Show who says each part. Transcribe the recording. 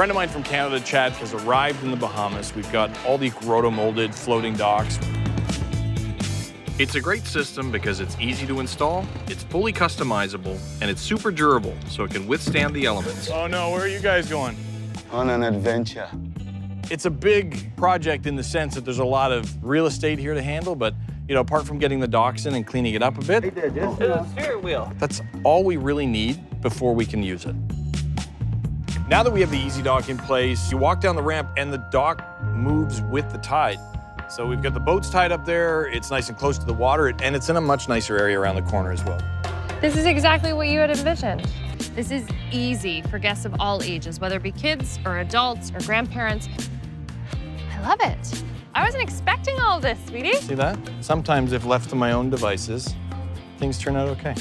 Speaker 1: friend of mine from Canada, Chad, has arrived in the Bahamas. We've got all the roto-molded floating docks. It's a great system because it's easy to install, it's fully customizable, and it's super durable, so it can withstand the elements. Oh no, where are you guys going?
Speaker 2: On an adventure.
Speaker 1: It's a big project in the sense that there's a lot of real estate here to handle, but you know, apart from getting the docks in and cleaning it up a bit,
Speaker 3: Steering wheel.
Speaker 1: that's all we really need before we can use it. Now that we have the EZ Dock in place, you walk down the ramp and the dock moves with the tide. So we've got the boats tied up there, it's nice and close to the water, and it's in a much nicer area around the corner as well.
Speaker 4: This is exactly what you had envisioned. This is easy for guests of all ages, whether it be kids or adults or grandparents. I love it. I wasn't expecting all of this, sweetie.
Speaker 1: See that? Sometimes if left to my own devices, things turn out okay.